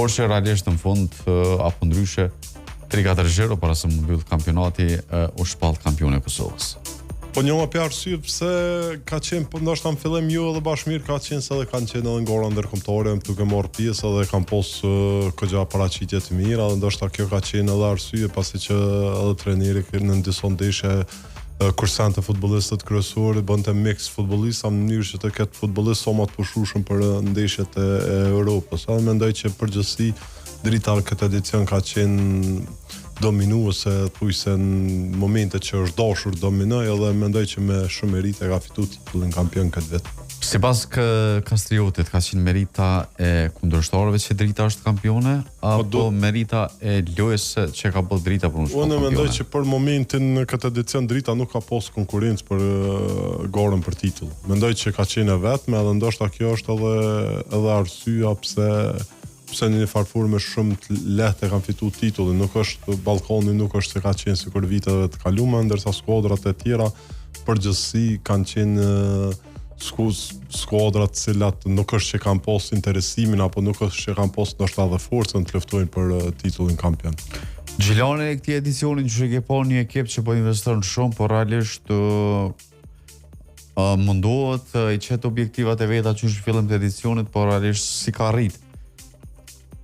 por që realisht në fund apo ndryshe 3-4-0 para se më mbyll kampionati u shpall kampioni i Kosovës. Po njëma për arsye pse ka qenë, po ndoshta në fillim ju edhe bashkëmirë ka qenë se edhe kanë qenë edhe ngora ndërkombëtare duke marrë pjesë edhe kanë posë këgja paraqitje të mira, dhe ndoshta kjo ka qenë edhe arsye pasi që edhe trajneri në disa ndeshje kursante futbollistët kryesorë bënte mix futbollista në mënyrë që të ketë futbollistë sa më të përshtatshëm për ndeshjet e Europës. Edhe mendoj që përgjithësi drita këtë edicion ka qenë dominuese, thujse në momentet që është dashur dominoj, edhe mendoj që me shumë merite ka fituar titullin kampion këtë vit. Sipas Kastriotit ka qenë merita e kundërshtarëve që drita është kampione apo merita e lojës që ka bërë drita për unë mendoj që për momentin në këtë edicion drita nuk ka pas konkurrencë për garën për titull. Mendoj që ka qenë vetëm, edhe ndoshta kjo është edhe arsyeja pse në një farforme shumë të lehtë kanë fituar titullin, nuk është Ballkani, nuk është se ka qenë sikur viteve të kaluara, ndërsa skuadrat e tjera përgjithësi kanë qenë skuadrat të cilat nuk është që kanë pas interesimin apo nuk është që kanë pas ndoshta edhe forcën të luftojnë për titullin kampion. Gjilani e këtij edicioni që ke pa një ekip që po investon shumë, por realisht mundohet i çet objektivat e veta që në fillim të edicionit, por realisht si ka arrit.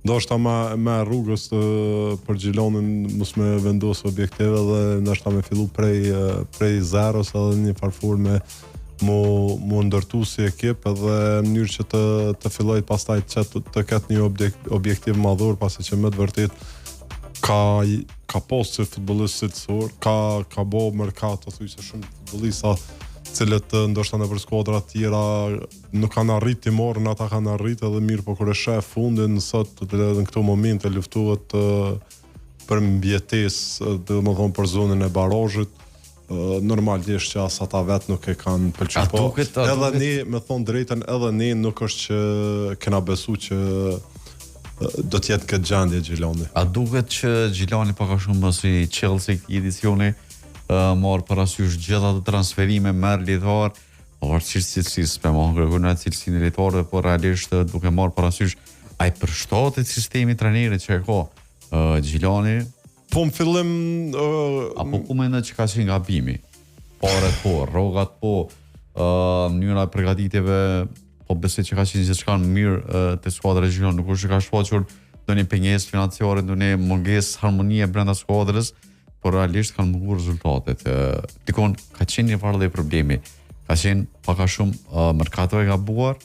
Ndoshta me rrugës për Gjilonin mos me vendos objektive dhe ndoshta me fillu prej zeros edhe një farforme mu ndërtu si ekip edhe në mënyrë që të filloj pastaj të ketë një objektiv madhur, pasi që me të vërtet ka posë që futbollistë cilësor, ka bo merkato thujse shumë futbollista cilët ndoshta në për skuadra tjera nuk kanë arrit të morën, ata kanë arrit edhe mirë, po kur e sheh fundin sot në këto momente luftohet për mbijetesë, domethënë për zonën e barazhit. Normalisht që as ata vet nuk e kanë pëlqyer, po edhe ne, me thon drejtën, edhe ne nuk është që kena besu që do të jetë këtë gjendje Gjilani. A duket që Gjilani pak a shumë si Chelsea këtij edicioni marë parasysh gjitha të transferime, merë lidhar, varësisht cilësisë, me mohë kërkuna cilësinë lidharëve, por realisht duke marë parasysh ai përshtatet sistemi trajnerit që e ka Gjilani. Po në fillim apo ku mendon që ka qenë gabimi? Paret po, rrogat po, mënyra e përgatitjeve, po besoj që ka qenë gjithçka mirë te skuadra e Gjilani, nuk është që ka shfaqur ndonjë pengesë financiare, ndonjë mungesë harmonie brenda skuadrës, por realisht kanë munguar rezultatet. Dikon ka qenë një farë dhe problemi. Ka qenë pak a shumë merkato e gabuar.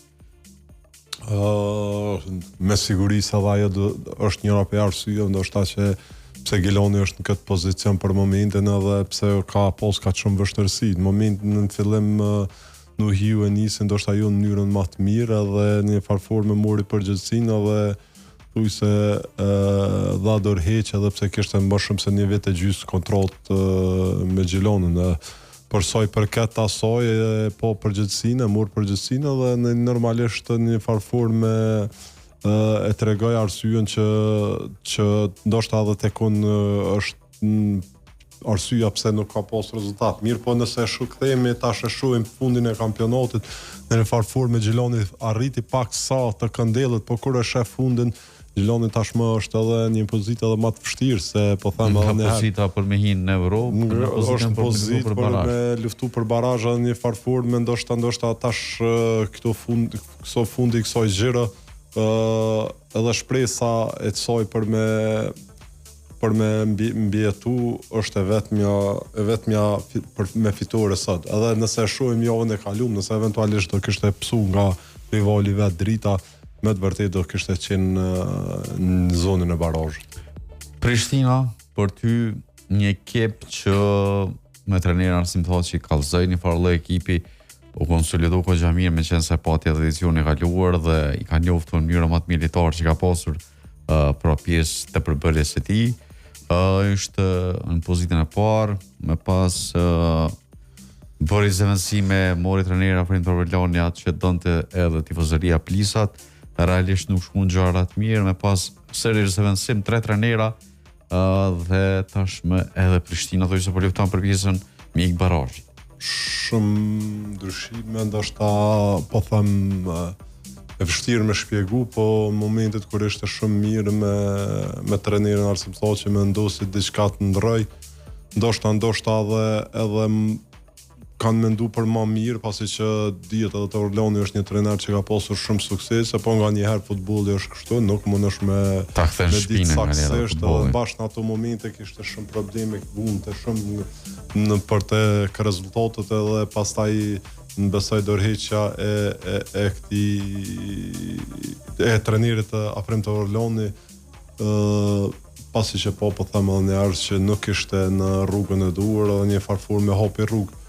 Me siguri se edhe ajo është njëra prej arsyeve ndoshta që pse Gjilani është në këtë pozicion për momentin edhe pse ka shumë vështirësi. Në momentin në fillim nuk hiu e nisi ndoshta jo në mënyrën më të mirë edhe në një farforme mori përgjegjësinë edhe thujse dha dorëheq edhe pse kishte më shumë se një vit e gjysmë kontrollt me Gjilonin. Për sa i përket asaj, po përgjegjësinë, mor përgjegjësinë edhe në normalisht një farforme e tregoj arsyen që ndoshta edhe tekun është arsyeja pse nuk ka pas rezultat. Mirë, po nëse kthehemi tash e shohim fundin e kampionatit, në një farforme Gjilani arriti pak sa të këndellët, po kur e sheh fundin Gjilani tashmë është edhe një pozitë edhe më të vështirë se po them edhe një pozita për me hinë në Evropë, është pozitë për me luftu për barazh në një farforme, ndoshta tash këto fundi kësaj gjëre edhe shpresa e kësaj për me mbjetu është e vetmja për me fitore sot. Edhe nëse shohim javën e kaluar, nëse eventualisht do kishte psu nga rivali vet drita, me të vërtet do kishte qenë në zonën e barazhit. Prishtina, për ty një ekip që me trener Arsim Thaçi kallëzoi një farë lloj ekipi, u konsolidu ko gjamir me qenë se pati edhe edicioni kaluar dhe i ka njoftu në mënyrë më të militar që ka pasur pra pjesë të përbërjes së tij. Është në pozitën e parë, me pas bëri zëvendësime, mori trajnera Afrin Torvelania që donte edhe tifozëria plisat, realisht nuk shkon gjëra të mirë, me pas seri zëvendësim 3 trajnera dhe tashmë edhe Prishtina thojë se po lufton për pjesën me ik barazhit. Shumë ndryshime, ndoshta po them e vështirë me shpjegu, po në momentet kur ishte shumë mirë me trenerin Arsim Thoqi, me ndosi diçka të ndroj, ndoshta edhe kanë mendu për më mirë, pasi që dihet edhe të Orloni është një trener që ka pasur shumë suksese, po nga njëherë futbolli është kështu, nuk mundesh me ditë saktësisht, edhe bashkë në ato momente kishte shumë probleme, vunte shumë për të rezultatet, edhe pastaj në besoj dorëheqja e trenerit Afrim të Orloni, pasi që po them edhe një herë që nuk ishte në rrugën e duhur, edhe një farfur me hapi rrugë.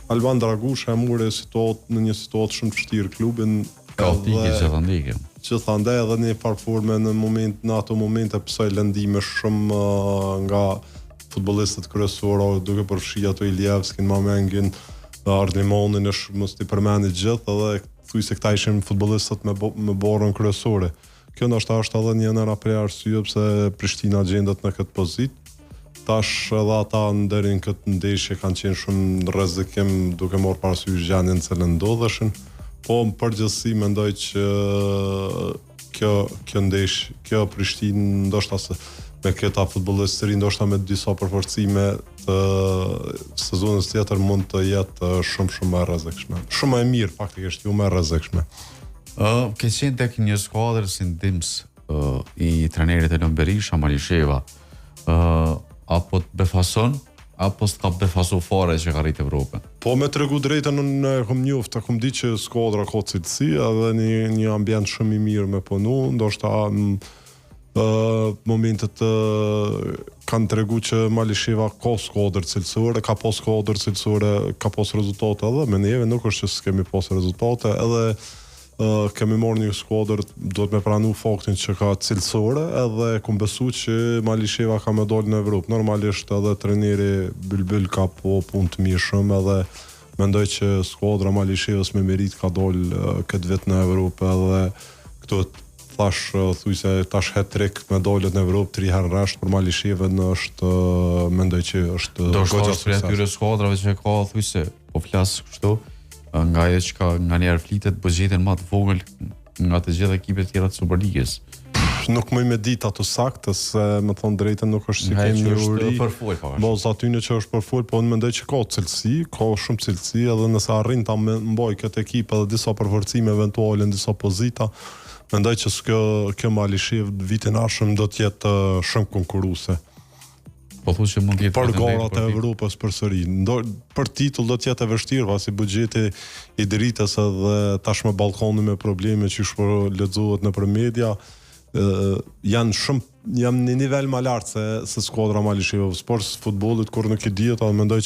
Alban Dragusha e muri në një situatë shumë të vështirë klubin. Kaotike që thande edhe një farforme në ato momente pësoj lëndime shumë nga futbollistët kryesorë, duke përfshi ato Iljevskin, Mamengin, Ardimonin, mos t'i përmendit gjithë, edhe thuj se këta ishin futbollistët me borën kryesore. Kjo ndoshta është edhe një ndër arsye pse Prishtina gjendet në këtë pozitë. Tash edhe ata deri në këtë ndeshje kanë qenë shumë në rrezikim duke marrë parasysh gjendjen që ndodheshin. Po në përgjithësi mendoj që kjo Prishtinë ndoshta me këta futbollistë të rinj, ndoshta me disa përforcime të sezonit tjetër mund të jetë shumë më e rrezikshme. Shumë më e mirë faktikisht, jo më e rrezikshme. Ke qenë tek një skuadër si ndihmës i trenerit Elon Berisha, Malisheva, apo të befason, apo s'ka befasu fare që ka rritë Evropën? Po me tregu drejtën unë e kom njoft, e kom di që skuadra ka cilësi, edhe një ambient shumë i mirë me punu, ndoshta momentet kanë tregu që Malisheva ka skuadër cilësore, ka pas skuadër cilësore, ka pas rezultate edhe, me neve nuk është që s'kemi pas rezultate, edhe kemi marrë një skuadër, do të me pranu faktin që ka cilësore, edhe kum besu që Malisheva ka me dalë në Evropë. Normalisht edhe treneri Bylbyl ka po punë të mirë shumë, edhe mendoj që skuadra Malishevës me merit ka dalë këtë vit në Evropë, edhe këto thuj se tash hat-trick me dalët në Evropë 3 herë rresht për Malishevën është, mendoj që është goxha sukses. Do shkoj atyre skuadrave që ka thuj se po flas kështu, nga ajo që ka nga njerë flitet buxhetin më të vogël nga të gjitha ekipet tjera të Superligës. Nuk më me ditë ato saktë, se më thonë drejtën nuk është si kemi një uri. Boz atyne që është përfol, po në mendoj që ka cilësi, ka shumë cilësi, edhe nëse arrin ta mbaj këtë ekip edhe disa përforcime eventuale në disa pozita, mendoj që kjo Malishev vitin ardhshëm do të jetë shumë konkurruese. Po thu që mund të jetë për garat e Evropës përsëri. Për titull do të jetë e vështirë, pasi buxheti i dritës edhe tashmë ballkoni me probleme që lexohet nëpër media, janë në nivel më lart se skuadra Malishevës. Por futbollit kur nuk i dihet, mendoj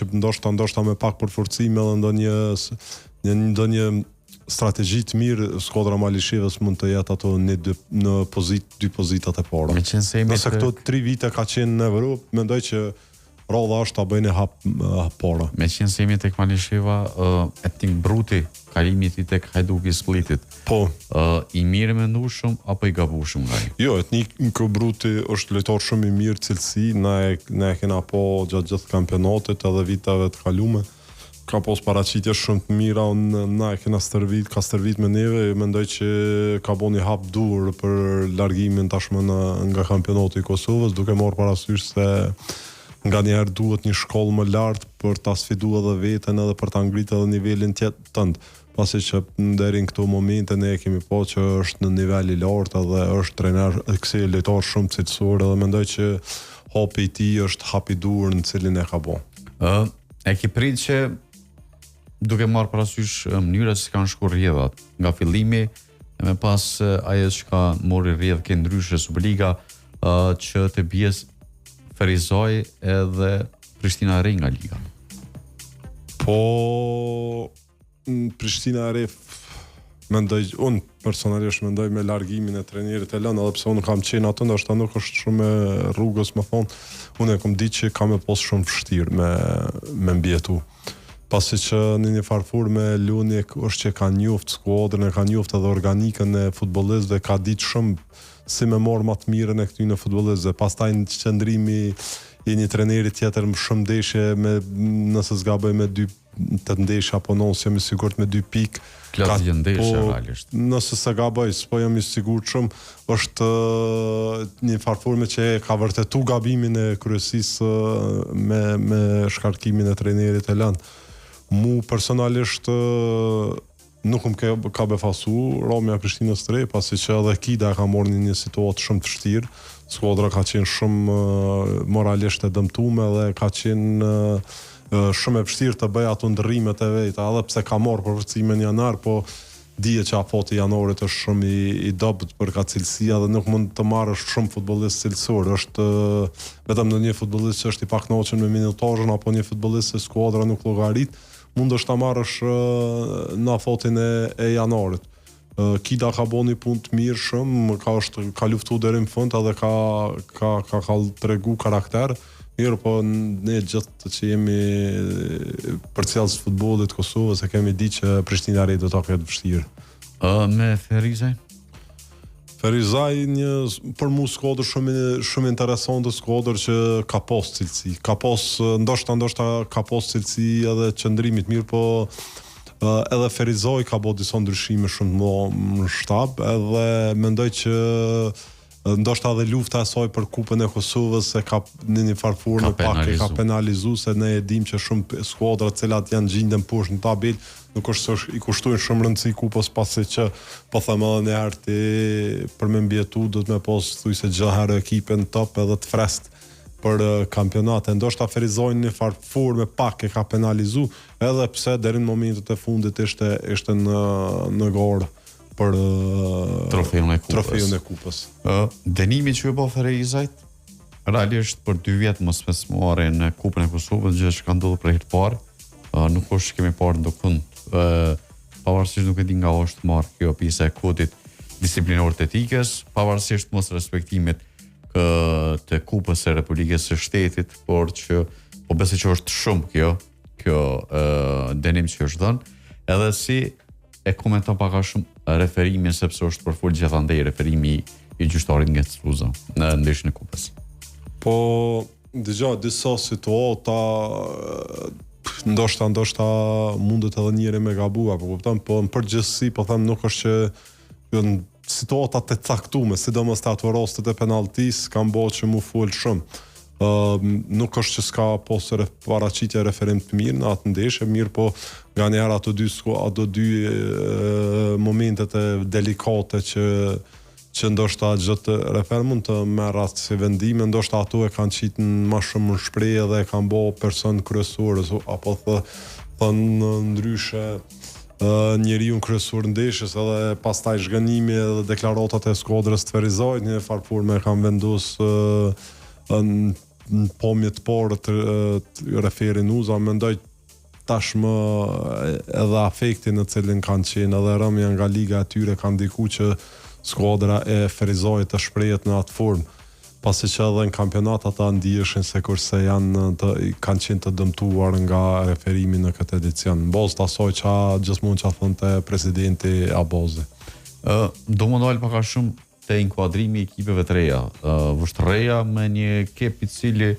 që ndoshta me pak përforcime edhe ndonjë strategji të mirë, skuadra Malishevës mund të jetë ato në dy pozitat e para. Nëse këto 3 vite ka qenë në Evropë, mendoj që rrodha është ta bëjnë hap para. Me qenë se jemi tek Malisheva, Etnik Bruti, kalimi i tek Hajduki Splitit. Po. I mirë mendueshëm apo i gabueshëm nga ai? Jo, Etnik Bruti është lojtar shumë i mirë cilësi, ne e kena po gjatë gjithë kampionatit edhe viteve të kaluara. Ka pos paraqitje shumë të mira, na e kena ka stërvit me neve, mendoj që ka bo një hap dur për largimin tashmë nga kampionati i Kosovës, duke marrë parasysh se nga njerë duhet një shkollë më lartë për ta sfidu edhe veten edhe për ta ngritë edhe nivelin tënd, pasi që deri në këto momente ne kemi po që është në nivel i lartë edhe është trener kësaj lojtar shumë cilësor, edhe mendoj që hapi i tij është hapi dur në cilin e ka bo. E ki prit që duke marrë parasysh mënyra që kanë shkuar rrjedhat nga fillimi e me pas ajo që ka mori rrjedhë ke ndryshe Superliga, që të bjes Ferizoj edhe Prishtina e Re nga liga. Po Prishtina e Re unë personalisht mendoj me largimin e trenerit Elon, edhe pse unë kam qenë atë, ndoshta nuk është shumë rrugës, më thonë, unë e kam ditë që kam e pas shumë vështirë me mbjetu. Pasi që në një farfur me Luni është që ka njoft skuadrën, ka njoft edhe organikën e futbollistëve, ka ditë shumë si me marrë më të mirën e këtyre futbollistëve. Pastaj në qëndrimi je një treneri tjetër më shumë ndeshje nëse zgaboj me 2 të ndeshje apo nëse jam i sigurt me 2 pikë. Klasë ndeshje realisht. Nëse se gaboj, s'po jam i sigurt shumë, është një farforme që ka vërtetu gabimin e kryesisë me shkarkimin e trenerit e lanë. Mu personalisht nuk më ka befasu Romja Prishtinës 3, pasi që edhe Kida ka morë një situatë shumë të vështirë. Skuadra ka qenë shumë moralisht e dëmtume dhe ka qenë shumë e vështirë të bëj ato ndërrimet e veta, edhe pse ka marrë përvërcimin janar, po dije që afati janarit është shumë i dobët për ka cilësia dhe nuk mund të marrësh shumë futbollist cilësor. Është vetëm ndonjë futbollist që është i pakënaqur me minutazhin apo një futbollist që skuadra nuk llogarit, mund është ta marrësh në afatin e janarit. Kida ka bënë një punë të mirë shumë, ka luftuar deri në fund edhe ka tregu karakter. Mirë, po ne gjithë që jemi përcjellës futbollit të Kosovës e kemi di që Prishtina Re do ta ketë vështirë. Me Ferizaj? Ferizaj për mu skuadër shumë interesante, skuadër që ka pas cilësi. Ka pas ndoshta ka pas cilësi edhe qëndrimit mirë, po edhe Ferizaj ka bërë disa ndryshime shumë në shtab, edhe mendoj që ndoshta edhe lufta e saj për kupën e Kosovës se ka në një farforme pak e ka penalizuar, se ne e dim që shumë skuadra të cilat janë gjenden poshtë në tabel nuk është se i kushtojnë shumë rëndësi kupës, pasi që po them edhe një herë për me mbjetu do të me pas thujse çdo herë ekipën top edhe të frest për kampionate. Ndoshta Ferizojnë një farforme pak e ka penalizuar, edhe pse deri në momentet e fundit ishte në garë për trofeun e kupës. Dënimi që e bë Ferizajt realisht për 2 vjet mos marrë në Kupën e Kosovës, gjë që ka ndodhur për herë të parë, nuk është kemi parë ndokund. Pavarësisht nuk e di nga është marrë kjo pjesa e kodit disiplinor të etikës, pavarësisht mos respektimit të Kupës së Republikës së Shtetit, por që po besoj që është shumë kjo dënim që është dhënë, edhe si e komenton pak a shumë referimin, sepse është përfol gjithandej referimi i gjyqtarit nga Cluza në ndeshjen e Kupës. Po dëgjoj disa situata ndoshta mundet edhe njëri me gabua, po kupton, po në përgjithësi po them nuk është që situatat e caktuara, sidomos ato rastet e penaltis kanë bërë që mu fol shumë. Nuk është që s'ka posë paraqitje referim të mirë në atë ndeshje, mirë, po nga njëherë ato dy momentet e delikate që ndoshta gjithë refer mund të merr atë si vendime, ndoshta ato e kanë qitë më shumë në shprehje dhe e kanë bërë person kryesor, apo thënë ndryshe njeriu kryesor ndeshjes, edhe pastaj zhgënimi dhe deklaratat e skuadrës të Ferizajt, një farforme kanë vendosur në pomje të parë të referin uza, mendoj tashmë edhe afektin në cilin kanë qenë edhe rëmja nga liga e tyre kanë diku që skuadra e Ferizajt të shprehet në atë formë, pasi që edhe në kampionat ata ndieshin se kurse kanë qenë të dëmtuar nga referimi në këtë edicion. Në bazë të asaj që gjithmonë që thonte presidenti Abazi. Do më ndalë pak a shumë të inkuadrimi i ekipeve të reja. Vështë reja me një ekip i cili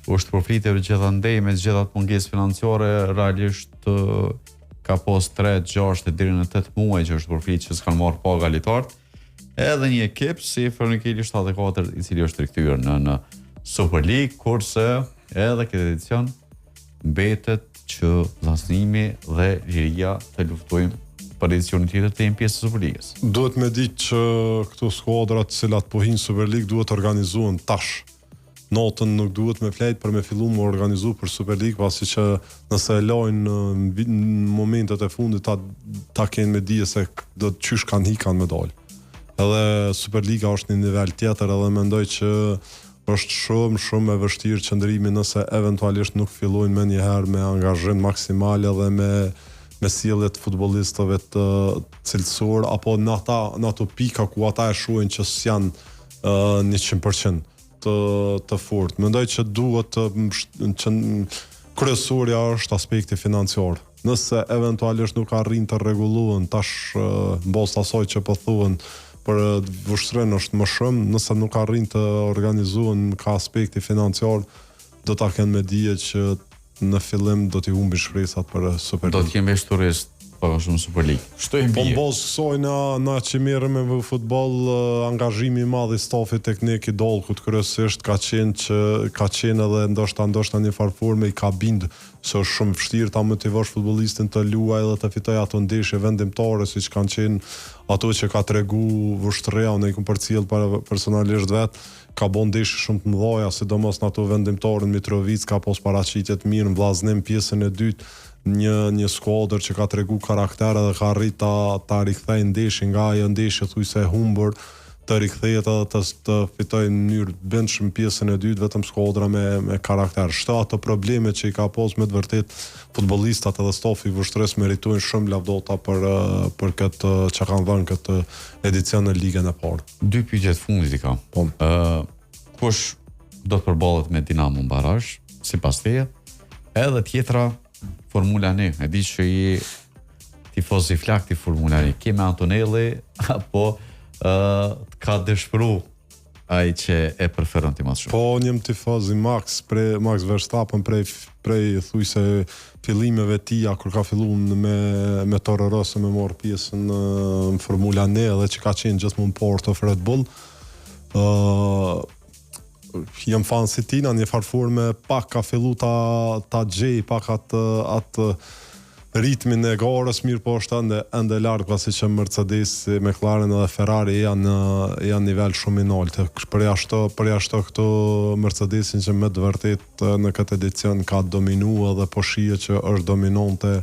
është përflitur gjithandej me gjithat mungesë financiare, realisht ka pas 3, 6 deri në 8 muaj që është përflitur që s'kanë marrë paga lojtarët. Edhe një ekip si Fernikeli 74 i cili është rikthyer në Super League, kurse edhe këtë edicion mbetet që vllazënimi dhe liria të luftojnë për edicionin tjetër të jenë pjesë të Superligës. Duhet me ditë që këto skuadrat të cilat po hinë Superligë duhet organizohen tash. Natën nuk duhet me flejt për me fillu më organizu për Superligë, pasi që nëse e lojnë në momentet e fundit ta kenë me dije se do të qysh kanë hikan me dalë. Edhe Superliga është një nivel tjetër, edhe mendoj që është shumë e vështirë qëndrimi nëse eventualisht nuk fillojnë me njëherë me angazhim maksimal edhe me sjellje të futbollistëve të cilësor, apo në ato pika ku ata e shohin që s'janë 100% të fortë. Mendoj që duhet kryesorja është aspekti financiar. Nëse eventualisht nuk arrin të rregullohen tash mbas asaj që po thuhen për vështren është më shumë, nëse nuk arrin të organizohen ka aspekti financiar, do ta kenë me dije që në fillim do t'i humbin shpresat për Super League. Do t'jem vesh turist pa shumë Super League. Shto e Po bie. mbos kësoj na që merrem me futboll, angazhimi i madh i stafit teknik i Dollkut kryesisht ka qenë edhe ndoshta në një farë forme i ka bind se është shumë vështirë ta motivosh futbollistin të luajë dhe të fitojë ato ndeshje vendimtare siç kanë qenë ato që ka tregu Vushtrea, unë i kam përcjell personalisht vet, ka bën ndeshje shumë të mëdha, sidomos në ato vendimtare në Mitrovic ka pas paraqitje të mirë në vllaznim pjesën e dytë, një skuadër që ka tregu karakter dhe ka arrit ta rikthejë ndeshjen nga ajo ndeshje thuajse e humbur, të rikthehet edhe të fitojë në mënyrë të bëndshme pjesën e dytë vetëm skuadra me karakter. Shto ato probleme që i ka pas me të vërtet futbollistat edhe stafi i Vushtres meritojnë shumë lavdota për këtë që kanë dhënë këtë edicion në ligën e parë. 2 pyetje të fundit i kam. Po. Kush do të përballet me Dinamo në barazh, sipas teje? Edhe tjetra Formula 1, e di që i tifoz i flakt i Formula 1, keme Antonelli, apo ka dëshpëru ai që e preferon ti më shumë? Po, një tifoz i Max Verstappen prej thujse fillimeve tia kur ka filluar me Toro Rosso me marr pjesën në Formula 1 dhe që ka qenë gjithmonë port of Red Bull. Jam fan si tina, një farforme pak ka fillu ta gjej pak atë ritmin e garës, mirë po është ende larg pasi që Mercedes, McLaren dhe Ferrari janë nivel shumë i lartë. Përjashto këto Mercedesin që me të vërtet në këtë edicion ka dominuar dhe po shihet që është dominante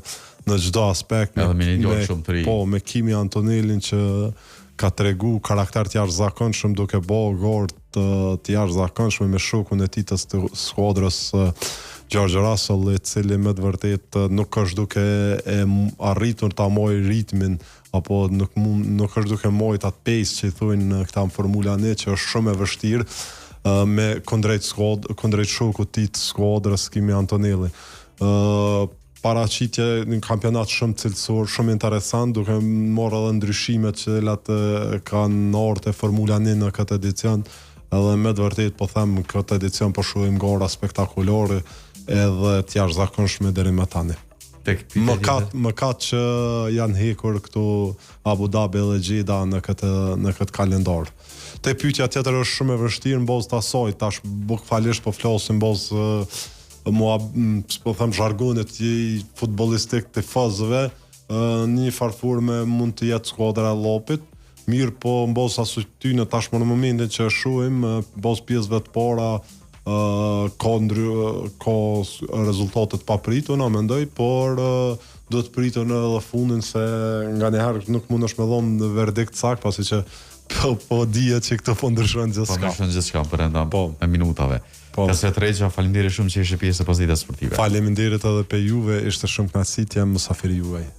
në çdo aspekt. Edhe me një lojë shumë të ri. Po, me Kimi Antonellin që ka tregu karakter të jashtëzakonshëm duke bërë garë të jashtëzakonshme me shokun e tij të skuadrës George Russell, i cili me të vërtet nuk është duke e arritur ta mojë ritmin apo nuk është duke mojë atë pace që i thonë këta në Formula 1 që është shumë e vështirë me kundrejt shokut të tij të skuadrës Kimi Antonelli. Paraqitje në kampionat shumë cilësor, shumë interesant, duke marrë edhe ndryshimet që kanë ardhur te Formula 1 në këtë edicion, edhe me të vërtet po them këtë edicion po shohim gara spektakolare edhe të jashtëzakonshme deri më tani. Mëkat që janë hekur këtu Abu Dhabi dhe Jeddah në këtë kalendar. Te pyetja tjetër është shumë e vështirë mbos të asaj, tash bukfalisht po flasim mbos po them zhargonet i futbollistik të fazëve, një farforme mund të jetë skuadra e Llopit, mirë po mbos asoj në tashmë në momentin që shohim mbos pjesëve të para ka rezultate të paprituna, mendoj, por do të pritën edhe fundin se nganjëherë nuk mundesh me dhënë verdikt sakt pasi që po dihet që këto po ndryshojnë gjithçka. Po ndryshojnë gjithçka brenda minutave. Kasvet Regja, faleminderit shumë që ishe pjesë e pozitës sportive. Faleminderit edhe pe juve, ishte shumë kënaqësi të jem mysafiri juaj.